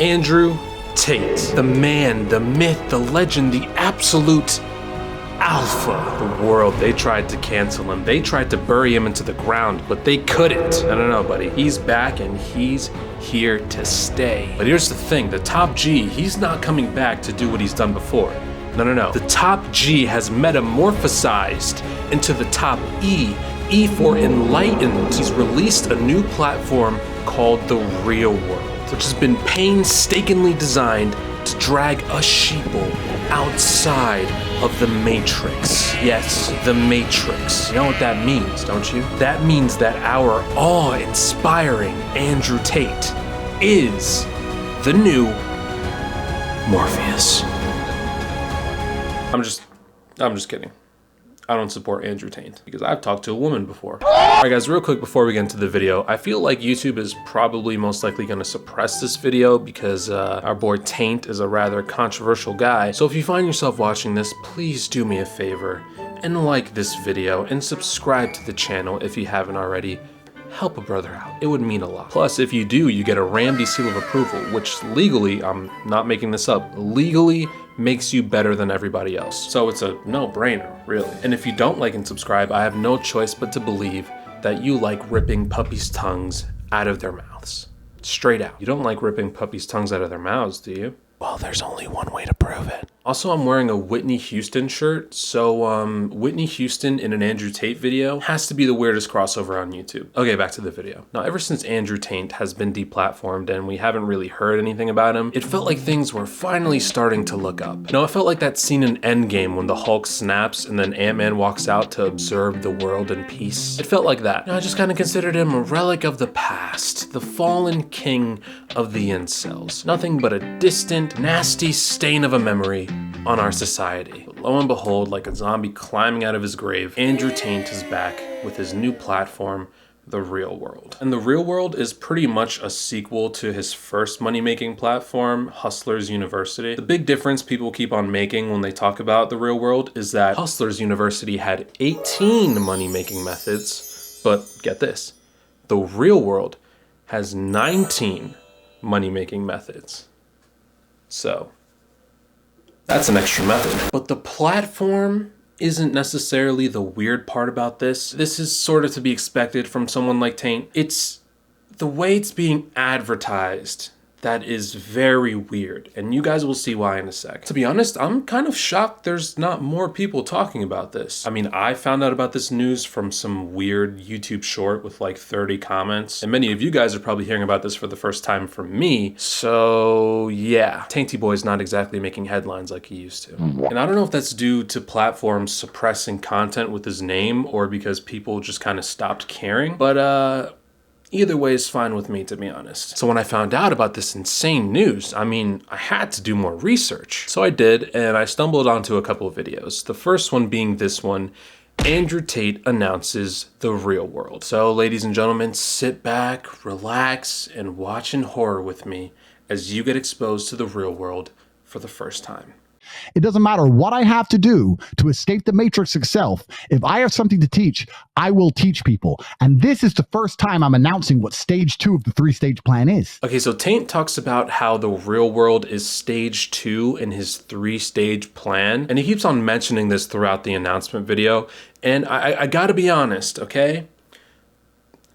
Andrew Tate, the man, the myth, the legend, the absolute alpha. The world, they tried to cancel him. They tried to bury him into the ground, but they couldn't. I don't know, buddy. He's back and he's here to stay. But here's the thing, the top G, he's not coming back to do what he's done before. No. The top G has metamorphosized into the top E. E for enlightened. He's released a new platform called the Real World, which has been painstakingly designed to drag a sheeple outside of the Matrix. Yes, the Matrix. You know what that means, don't you? That means that our awe-inspiring Andrew Tate is the new Morpheus. I'm just kidding. I don't support Andrew Tate because I've talked to a woman before. Alright guys, real quick before we get into the video, I feel like YouTube is probably most likely going to suppress this video because our boy Tate is a rather controversial guy. So if you find yourself watching this, please do me a favor and like this video and subscribe to the channel if you haven't already. Help a brother out. It would mean a lot. Plus, if you do, you get a Ramsey seal of approval, which legally, I'm not making this up, legally makes you better than everybody else. So it's a no-brainer, really. And if you don't like and subscribe, I have no choice but to believe that you like ripping puppies' tongues out of their mouths. Straight out. You don't like ripping puppies' tongues out of their mouths, do you? Well, there's only one way to prove it. Also, I'm wearing a Whitney Houston shirt, so Whitney Houston in an Andrew Tate video has to be the weirdest crossover on YouTube. Okay, back to the video. Now, ever since Andrew Tate has been deplatformed and we haven't really heard anything about him, it felt like things were finally starting to look up. You know, it felt like that scene in Endgame when the Hulk snaps and then Ant-Man walks out to observe the world in peace. It felt like that. Now, I just kind of considered him a relic of the past, the fallen king of the incels. Nothing but a distant, nasty stain of a memory on our society. But lo and behold, like a zombie climbing out of his grave, Andrew Tate is back with his new platform, The Real World. And The Real World is pretty much a sequel to his first money-making platform, Hustlers University. The big difference people keep on making when they talk about The Real World is that Hustlers University had 18 money-making methods, but get this, The Real World has 19 money-making methods. So, that's an extra method. But the platform isn't necessarily the weird part about this. This is sort of to be expected from someone like Tate. It's the way it's being advertised that is very weird, and you guys will see why in a sec. To be honest, I'm kind of shocked there's not more people talking about this. I mean, I found out about this news from some weird YouTube short with like 30 comments, and many of you guys are probably hearing about this for the first time from me, so yeah. Tainty Boy's not exactly making headlines like he used to. And I don't know if that's due to platforms suppressing content with his name or because people just kind of stopped caring, but either way is fine with me, to be honest. So when I found out about this insane news, I mean, I had to do more research. So I did, and I stumbled onto a couple of videos. The first one being this one, Andrew Tate announces The Real World. So ladies and gentlemen, sit back, relax, and watch in horror with me as you get exposed to the real world for the first time. It doesn't matter what I have to do to escape the Matrix itself. If I have something to teach, I will teach people. And this is the first time I'm announcing what stage 2 of the 3-stage plan is. Okay, so Tate talks about how the real world is stage 2 in his 3-stage plan. And he keeps on mentioning this throughout the announcement video. And I gotta be honest, okay?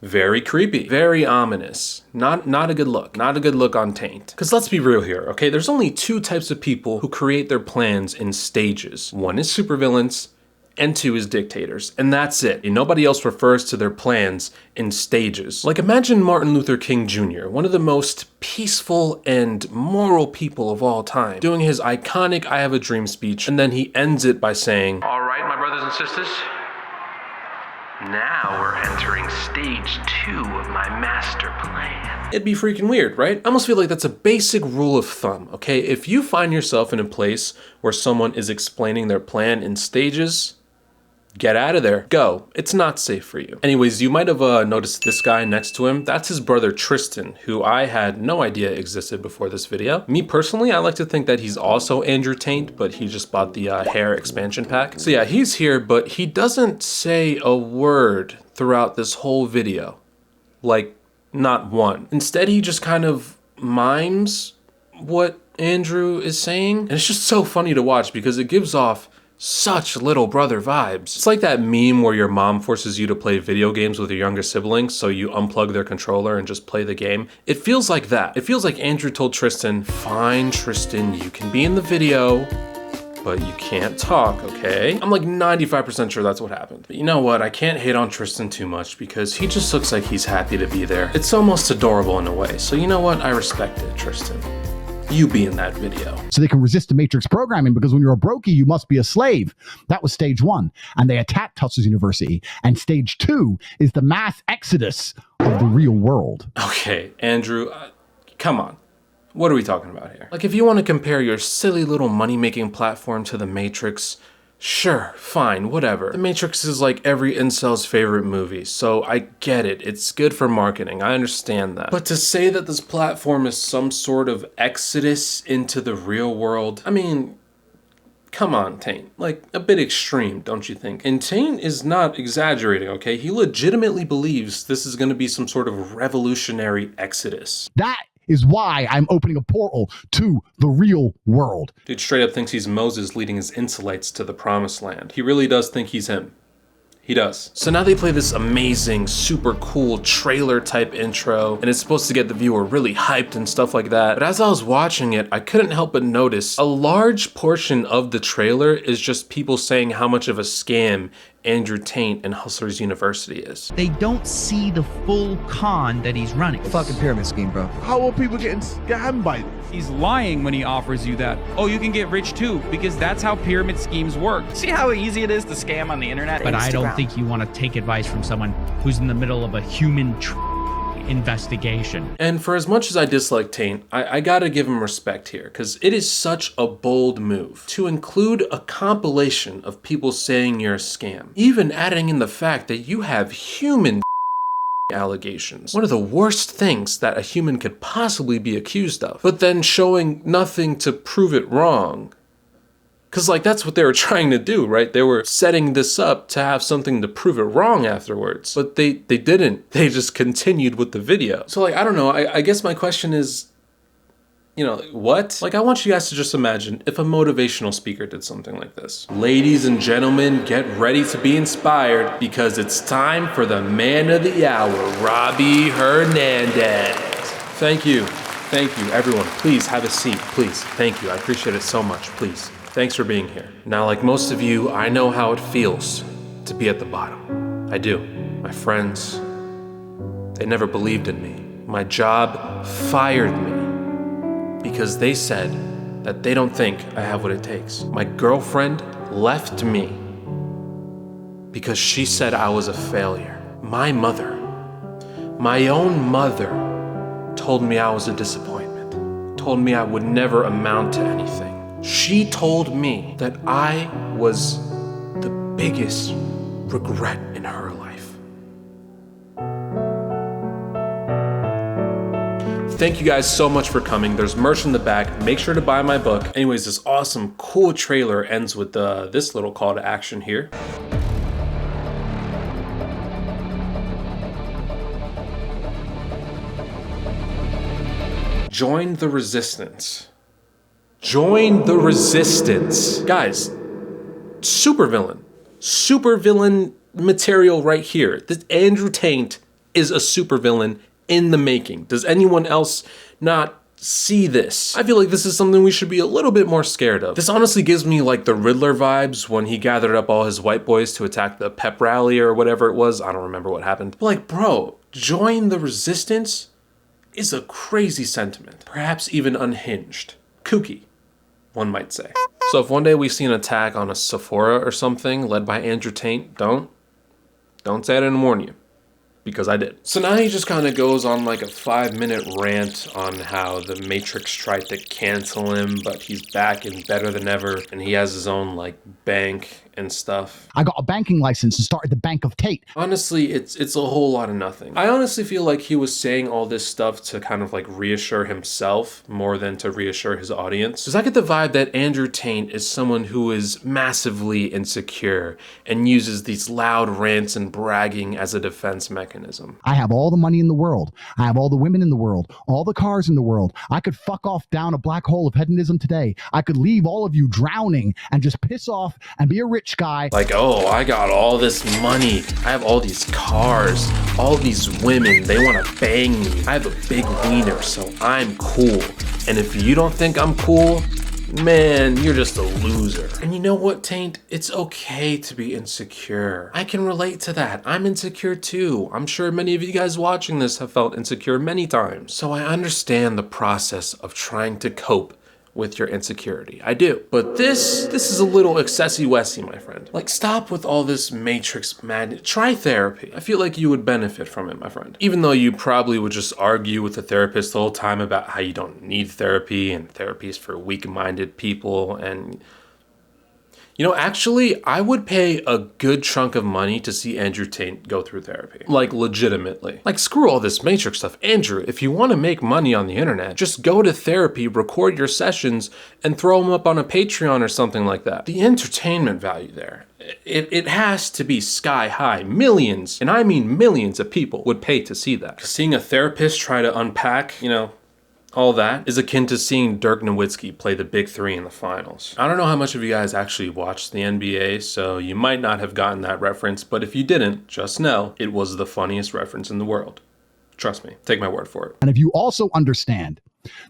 Very creepy, very ominous. Not a good look. Not a good look on Tate. Because let's be real here, okay? There's only 2 types of people who create their plans in stages. 1 is supervillains, and 2 is dictators. And that's it. And nobody else refers to their plans in stages. Like imagine Martin Luther King Jr., one of the most peaceful and moral people of all time, doing his iconic I Have a Dream speech, and then he ends it by saying, "All right, my brothers and sisters, now we're entering stage 2 of my master plan." It'd be freaking weird, right? I almost feel like that's a basic rule of thumb, okay? If you find yourself in a place where someone is explaining their plan in stages, get out of there. Go. It's not safe for you. Anyways, you might have noticed this guy next to him. That's his brother Tristan, who I had no idea existed before this video. Me personally, I like to think that he's also Andrew Tate, but he just bought the hair expansion pack. So yeah, he's here, but he doesn't say a word throughout this whole video. Like, not one. Instead, he just kind of mimes what Andrew is saying. And it's just so funny to watch because it gives off such little brother vibes. It's like that meme where your mom forces you to play video games with your younger siblings, so you unplug their controller and just play the game. It feels like that. It feels like Andrew told Tristan, fine, Tristan, you can be in the video, but you can't talk, okay? I'm like 95% sure that's what happened. But you know what? I can't hate on Tristan too much because he just looks like he's happy to be there. It's almost adorable in a way. So you know what? I respect it, Tristan. You be in that video. So they can resist the matrix programming, because when you're a brokey, you must be a slave. That was stage 1. And they attacked Tufts University. And stage 2 is the mass exodus of the real world. Okay, Andrew, come on. What are we talking about here? Like, if you want to compare your silly little money-making platform to the Matrix, sure, fine, whatever. The Matrix is like every incel's favorite movie, so I get it. It's good for marketing. I understand that. But to say that this platform is some sort of exodus into the real world, I mean, come on, Tate. Like, a bit extreme, don't you think? And Tate is not exaggerating, okay? He legitimately believes this is going to be some sort of revolutionary exodus. That is why I'm opening a portal to the real world. Dude straight up thinks he's Moses leading his Insulates to the promised land. He really does think he's him. He does. So now they play this amazing, super cool trailer type intro, and it's supposed to get the viewer really hyped and stuff like that. But as I was watching it, I couldn't help but notice a large portion of the trailer is just people saying how much of a scam Andrew Tate and Hustlers University is. They don't see the full con that he's running. Fucking pyramid scheme, bro. How are people getting scammed by this? He's lying when he offers you that. Oh, you can get rich too, because that's how pyramid schemes work. See how easy it is to scam on the internet? But I don't think you want to take advice from someone who's in the middle of a human investigation. And for as much as I dislike Tate, I gotta give him respect here, because it is such a bold move to include a compilation of people saying you're a scam, even adding in the fact that you have human allegations. One of the worst things that a human could possibly be accused of, but then showing nothing to prove it wrong. Because, like, that's what they were trying to do, right? They were setting this up to have something to prove it wrong afterwards. But they didn't. They just continued with the video. So, like, I don't know. I guess my question is, you know, what? Like, I want you guys to just imagine if a motivational speaker did something like this. Ladies and gentlemen, get ready to be inspired, because it's time for the man of the hour, Robbie Hernandez. Thank you. Thank you, everyone. Please have a seat, please. Thank you. I appreciate it so much. Please. Thanks for being here. Now, like most of you, I know how it feels to be at the bottom. I do. My friends, they never believed in me. My job fired me because they said that they don't think I have what it takes. My girlfriend left me because she said I was a failure. My mother, my own mother, told me I was a disappointment, told me I would never amount to anything. She told me that I was the biggest regret in her life. Thank you guys so much for coming. There's merch in the back. Make sure to buy my book. Anyways, this awesome, cool trailer ends with this little call to action here. Join the resistance. Join the resistance. Guys, supervillain material right here. This Andrew Tate is a supervillain in the making. Does anyone else not see this? I feel like this is something we should be a little bit more scared of. This honestly gives me like the Riddler vibes when he gathered up all his white boys to attack the pep rally or whatever it was. I don't remember what happened. But like, bro, join the resistance is a crazy sentiment. Perhaps even unhinged. Kooky, one might say. So if one day we see an attack on a Sephora or something led by Andrew Tate, don't say I didn't warn you, because I did. So now he just kind of goes on like a 5-minute rant on how the Matrix tried to cancel him, but he's back and better than ever, and he has his own like bank and stuff. I got a banking license and started the Bank of Tate. Honestly, it's a whole lot of nothing. I honestly feel like he was saying all this stuff to kind of like reassure himself more than to reassure his audience. Because I get the vibe that Andrew Tate is someone who is massively insecure and uses these loud rants and bragging as a defense mechanism. mechanism. I have all the money in the world. I have all the women in the world, all the cars in the world. I could fuck off down a black hole of hedonism today. I could leave all of you drowning and just piss off and be a rich guy. Like, oh, I got all this money. I have all these cars, all these women. They want to bang me. I have a big wiener, so I'm cool. And if you don't think I'm cool, man, you're just a loser. And you know what, Taint? It's okay to be insecure. I can relate to that. I'm insecure too. I'm sure many of you guys watching this have felt insecure many times. So I understand the process of trying to cope with your insecurity. I do. But this is a little excessy-wessy, my friend. Like, stop with all this matrix madness. Try therapy. I feel like you would benefit from it, my friend. Even though you probably would just argue with the therapist the whole time about how you don't need therapy and therapy is for weak-minded people. And you know, actually, I would pay a good chunk of money to see Andrew Tate go through therapy. Like, legitimately. Like, screw all this matrix stuff. Andrew, if you want to make money on the internet, just go to therapy, record your sessions, and throw them up on a Patreon or something like that. The entertainment value there, it has to be sky high. Millions, and I mean millions of people would pay to see that. Seeing a therapist try to unpack, you know, all that is akin to seeing Dirk Nowitzki play the Big Three in the finals. I don't know how much of you guys actually watched the NBA, so you might not have gotten that reference, but if you didn't, just know it was the funniest reference in the world. Trust me, take my word for it. And if you also understand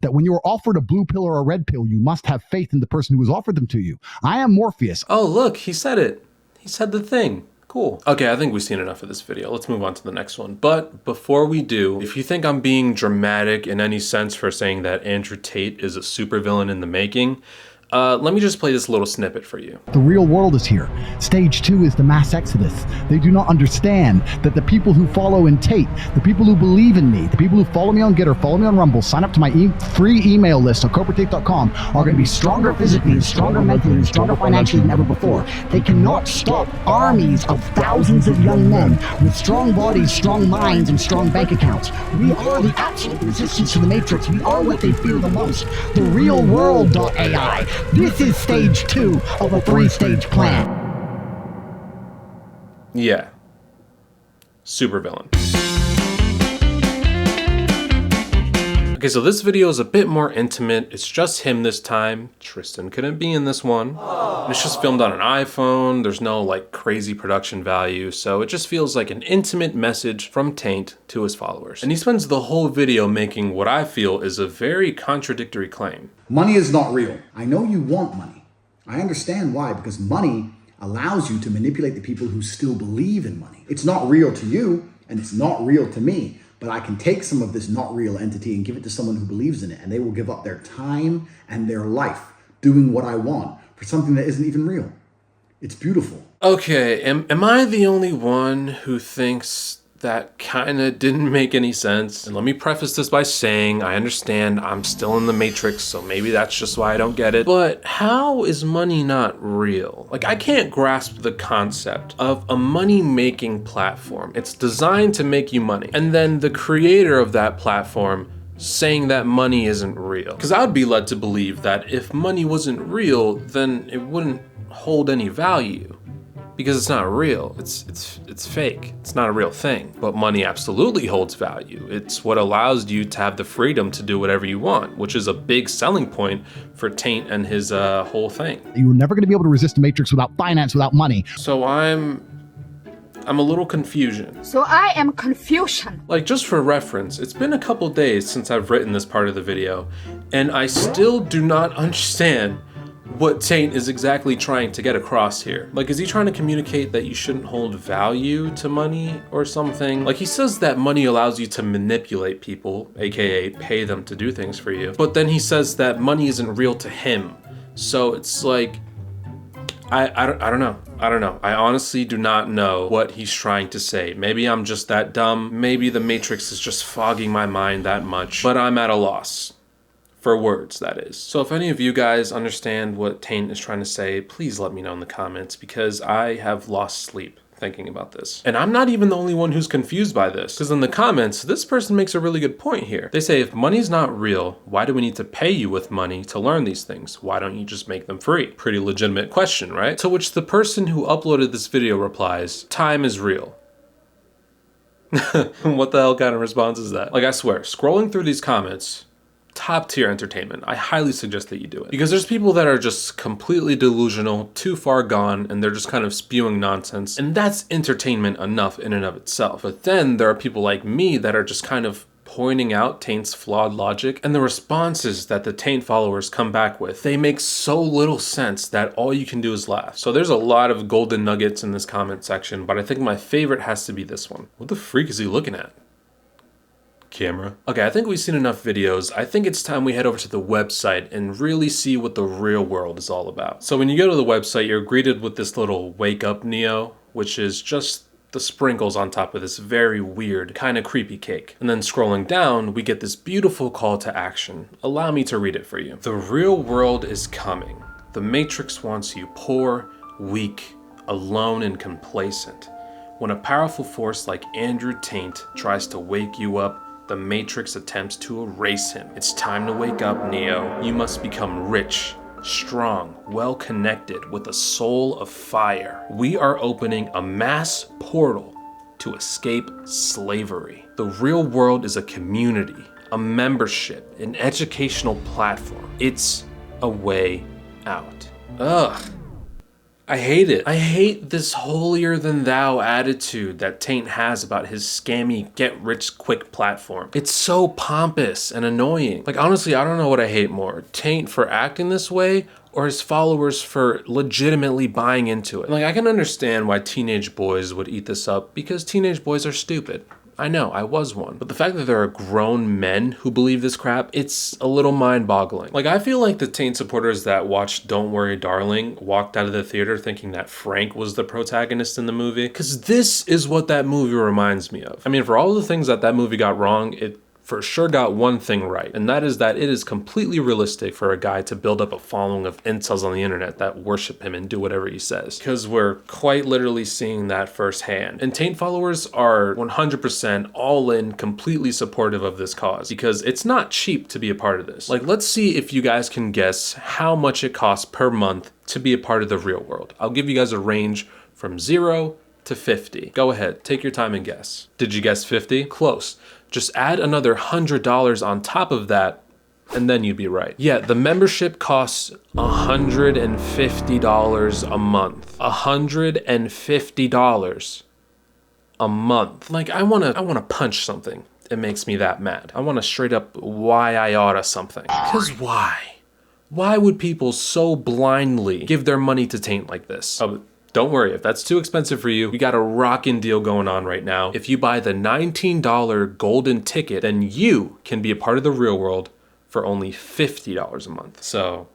that when you are offered a blue pill or a red pill, you must have faith in the person who has offered them to you. I am Morpheus. Oh, look, he said it. He said the thing. Cool. Okay, I think we've seen enough of this video. Let's move on to the next one. But before we do, if you think I'm being dramatic in any sense for saying that Andrew Tate is a supervillain in the making, let me just play this little snippet for you. The real world is here. Stage 2 is the mass exodus. They do not understand that the people who follow in Tate, the people who believe in me, the people who follow me on Getter, follow me on Rumble, sign up to my free email list on CobraTate.com are going to be stronger physically and stronger mentally and stronger financially than ever before. They cannot stop armies of thousands of young men with strong bodies, strong minds, and strong bank accounts. We are the absolute resistance to the matrix. We are what they fear the most. The real world.ai. This is stage 2 of a 3-stage plan. Yeah. Supervillain. Okay, so this video is a bit more intimate. It's just him this time. Tristan couldn't be in this one. And it's just filmed on an iPhone. There's no like crazy production value. So it just feels like an intimate message from Tate to his followers. And he spends the whole video making what I feel is a very contradictory claim. Money is not real. I know you want money. I understand why, because money allows you to manipulate the people who still believe in money. It's not real to you, and it's not real to me. But I can take some of this not real entity and give it to someone who believes in it, and they will give up their time and their life doing what I want for something that isn't even real. It's beautiful. Okay, am I the only one who thinks that kind of didn't make any sense? And let me preface this by saying I understand I'm still in the matrix, so maybe that's just why I don't get it. But how is money not real? Like, I can't grasp the concept of a money-making platform. It's designed to make you money. And then the creator of that platform saying that money isn't real. Because I would be led to believe that if money wasn't real, then it wouldn't hold any value. Because it's not real, it's fake, it's not a real thing. But money absolutely holds value. It's what allows you to have the freedom to do whatever you want, which is a big selling point for Tate and his whole thing. You're never going to be able to resist the matrix without finance, without money. So I'm a little confusion. So I am confusion. Like, just for reference, it's been a couple days since I've written this part of the video, and I still do not understand what Tate is exactly trying to get across here. Like, is he trying to communicate that you shouldn't hold value to money or something? Like, he says that money allows you to manipulate people, aka pay them to do things for you. But then he says that money isn't real to him. So it's like, I don't know. I honestly do not know what he's trying to say. Maybe I'm just that dumb. Maybe the Matrix is just fogging my mind that much. But I'm at a loss. For words, that is. So if any of you guys understand what Tate is trying to say, please let me know in the comments, because I have lost sleep thinking about this. And I'm not even the only one who's confused by this, because in the comments, this person makes a really good point here. They say, if money's not real, why do we need to pay you with money to learn these things? Why don't you just make them free? Pretty legitimate question, right? To which the person who uploaded this video replies, time is real. What the hell kind of response is that? Like, I swear, scrolling through these comments, top tier entertainment. I highly suggest that you do it. Because there's people that are just completely delusional, too far gone, and they're just kind of spewing nonsense. And that's entertainment enough in and of itself. But then there are people like me that are just kind of pointing out Taint's flawed logic, and the responses that the Taint followers come back with, they make so little sense that all you can do is laugh. So there's a lot of golden nuggets in this comment section, but I think my favorite has to be this one. What the freak is he looking at? Camera. Okay, I think we've seen enough videos. I think it's time we head over to the website and really see what the real world is all about. So when you go to the website, you're greeted with this little wake up Neo, which is just the sprinkles on top of this very weird, kind of creepy cake. And then scrolling down, we get this beautiful call to action. Allow me to read it for you. The real world is coming. The Matrix wants you poor, weak, alone, and complacent. When a powerful force like Andrew Tate tries to wake you up, the Matrix attempts to erase him. It's time to wake up, Neo. You must become rich, strong, well-connected, with a soul of fire. We are opening a mass portal to escape slavery. The real world is a community, a membership, an educational platform. It's a way out. Ugh. I hate it. I hate this holier than thou attitude that Taint has about his scammy get rich quick platform. It's so pompous and annoying. Like, honestly, I don't know what I hate more. Taint for acting this way, or his followers for legitimately buying into it. Like, I can understand why teenage boys would eat this up, because teenage boys are stupid. I know, I was one. But the fact that there are grown men who believe this crap, it's a little mind-boggling. Like, I feel like the Taint supporters that watched Don't Worry Darling walked out of the theater thinking that Frank was the protagonist in the movie, because this is what that movie reminds me of. I mean, for all the things that movie got wrong, it for sure got one thing right, and that is that it is completely realistic for a guy to build up a following of incels on the internet that worship him and do whatever he says. Because we're quite literally seeing that firsthand. And Taint followers are 100% all in, completely supportive of this cause, because it's not cheap to be a part of this. Like, let's see if you guys can guess how much it costs per month to be a part of the real world. I'll give you guys a range from 0 to 50. Go ahead, take your time and guess. Did you guess 50? Close. Just add another $100 on top of that, and then you'd be right. Yeah, the membership costs $150 a month. $150 a month. Like, I wanna punch something. It makes me that mad. I wanna straight up why I oughta something. Cause why? Why would people so blindly give their money to Taint like this? Oh, don't worry, if that's too expensive for you, we got a rockin' deal going on right now. If you buy the $19 golden ticket, then you can be a part of the real world for only $50 a month. So,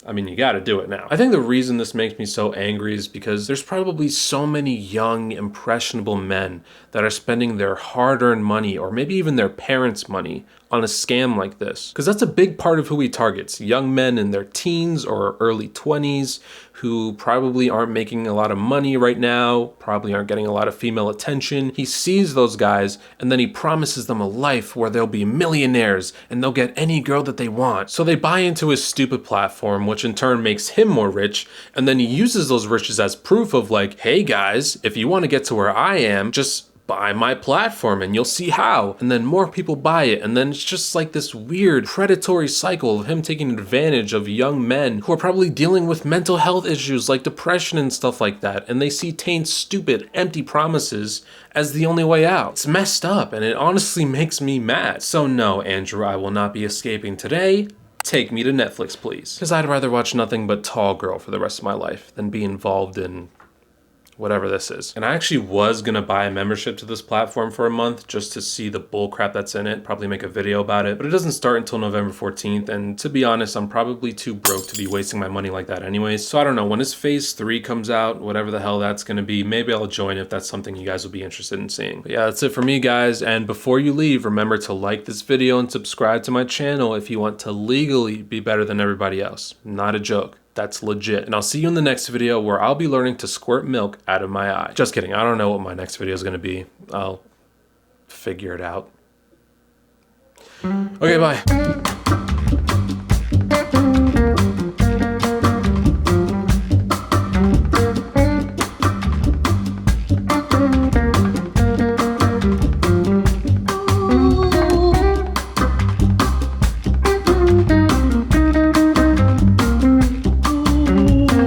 I mean, you gotta do it now. I think the reason this makes me so angry is because there's probably so many young, impressionable men that are spending their hard-earned money, or maybe even their parents' money, on a scam like this. Because that's a big part of who he targets. Young men in their teens or early 20s who probably aren't making a lot of money right now, probably aren't getting a lot of female attention. He sees those guys and then he promises them a life where they'll be millionaires and they'll get any girl that they want. So they buy into his stupid platform, which in turn makes him more rich, and then he uses those riches as proof of like, hey guys, if you want to get to where I am, just buy my platform and you'll see how. And then more people buy it, and then it's just like this weird predatory cycle of him taking advantage of young men who are probably dealing with mental health issues like depression and stuff like that, and they see Taint's stupid, empty promises as the only way out. It's messed up, and it honestly makes me mad. So no, Andrew, I will not be escaping today. Take me to Netflix, please. Because I'd rather watch nothing but Tall Girl for the rest of my life than be involved in whatever this is. And I actually was gonna buy a membership to this platform for a month just to see the bullcrap that's in it, probably make a video about it, but it doesn't start until November 14th, and to be honest, I'm probably too broke to be wasting my money like that anyways. So I don't know, when his phase 3 comes out, whatever the hell that's gonna be, maybe I'll join if that's something you guys will be interested in seeing. But yeah, that's it for me, guys, and before you leave, remember to like this video and subscribe to my channel if you want to legally be better than everybody else. Not a joke. That's legit. And I'll see you in the next video where I'll be learning to squirt milk out of my eye. Just kidding. I don't know what my next video is going to be. I'll figure it out. Okay, bye.